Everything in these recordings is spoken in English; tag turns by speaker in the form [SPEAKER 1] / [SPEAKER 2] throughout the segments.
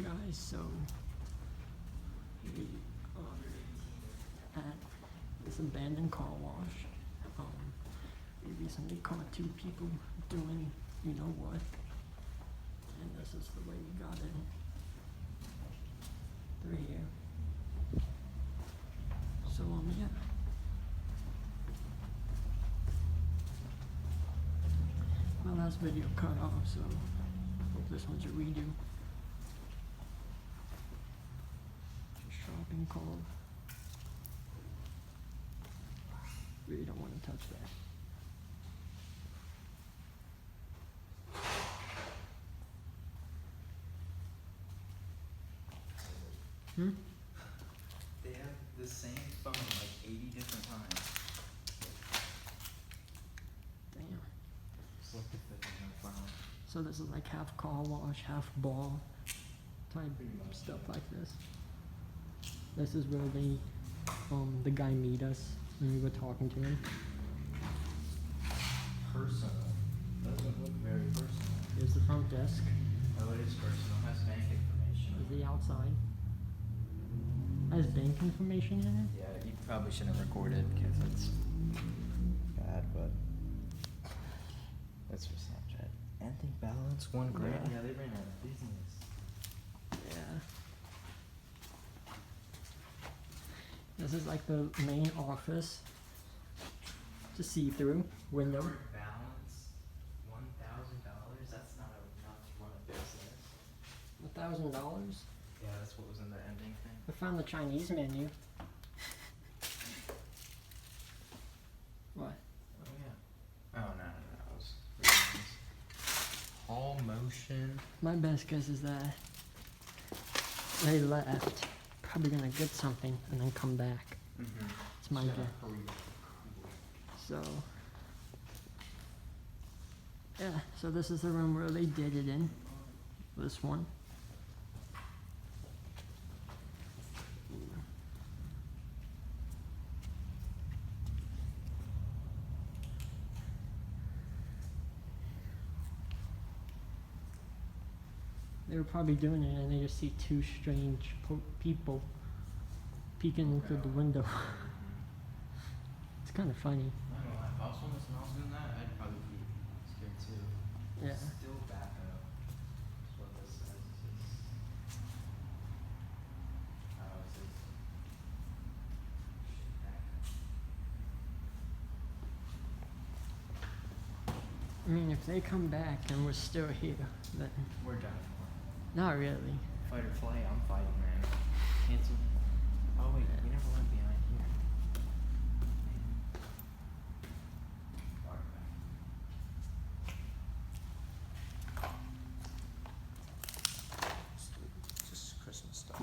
[SPEAKER 1] guys, so we are at this abandoned car wash. We recently caught 2 people doing you know what, and this is the way we got in. They're here. So yeah. My last video cut off, so hope this one's a redo. Shopping call. Really don't want to touch that.
[SPEAKER 2] They have the same phone like 80 different times.
[SPEAKER 1] Damn.
[SPEAKER 2] Just look at the phone.
[SPEAKER 1] So this is like half car wash, half ball type stuff like this. This is where the guy meet us when we were talking to him.
[SPEAKER 2] Personal. Doesn't look very personal.
[SPEAKER 1] Here's the front desk.
[SPEAKER 2] Oh, it is personal. Has bank information.
[SPEAKER 1] Here's the outside. Has bank information in it?
[SPEAKER 2] Yeah, you probably shouldn't have recorded because it's bad, but that's for Snapchat. Ending balance $1 grand. Yeah, they ran out of business.
[SPEAKER 1] Yeah. This is like the main office. To see through window.
[SPEAKER 2] Current balance $1,000. That's not enough to run a business.
[SPEAKER 1] $1,000.
[SPEAKER 2] Yeah, that's what was in the ending thing.
[SPEAKER 1] I found the Chinese menu. What?
[SPEAKER 2] Oh yeah. Oh no. It was really nice. All motion.
[SPEAKER 1] My best guess is that they left. Probably gonna get something and then come back.
[SPEAKER 2] Mm-hmm.
[SPEAKER 1] It's my guess. So yeah, so this is the room where they did it in. This one. They were probably doing it and they just see 2 strange people peeking into the window. It's kind of funny.
[SPEAKER 2] I don't know, if I was homeless and I was doing that, I'd probably be scared too.
[SPEAKER 1] Yeah.
[SPEAKER 2] Still back up. That's what this says. Oh, it says back up.
[SPEAKER 1] I mean, if they come back and we're still here, then
[SPEAKER 2] We're done for.
[SPEAKER 1] not really.
[SPEAKER 2] Fight or flight, I'm fighting, man. Cancel. Oh wait, we never went behind here. Walk back. Just Christmas stuff.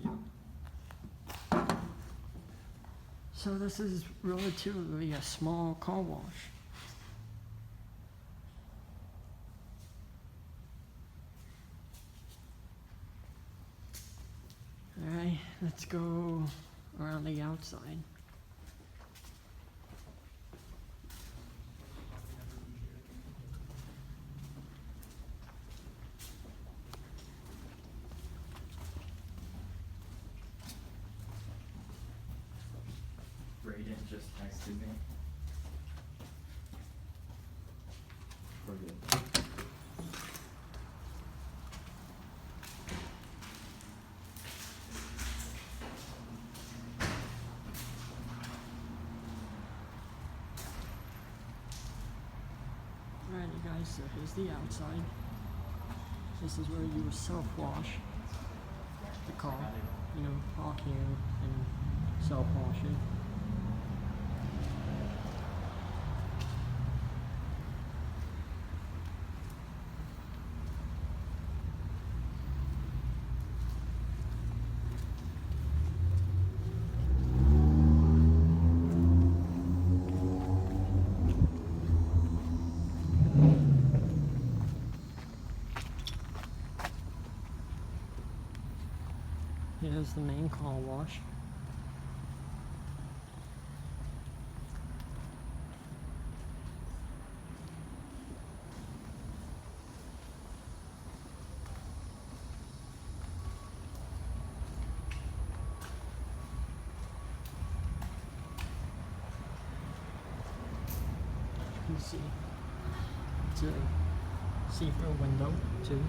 [SPEAKER 1] Yep. So this is relatively a small car wash. Alright, let's go around the outside.
[SPEAKER 2] Braden just texted me. We're good.
[SPEAKER 1] Alrighty guys, so here's the outside. This is where you self-wash the car. You know, park here and self-wash it. Here's the main car wash. can see. It's a see-through window too.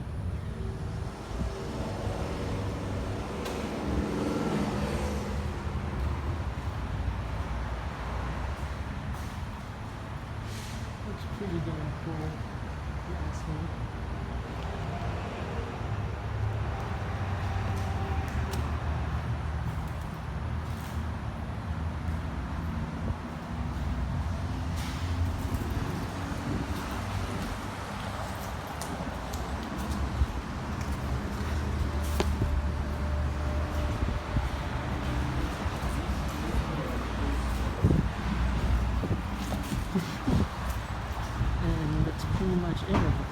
[SPEAKER 1] Looks pretty damn cool, if you ask me. And that's pretty much it.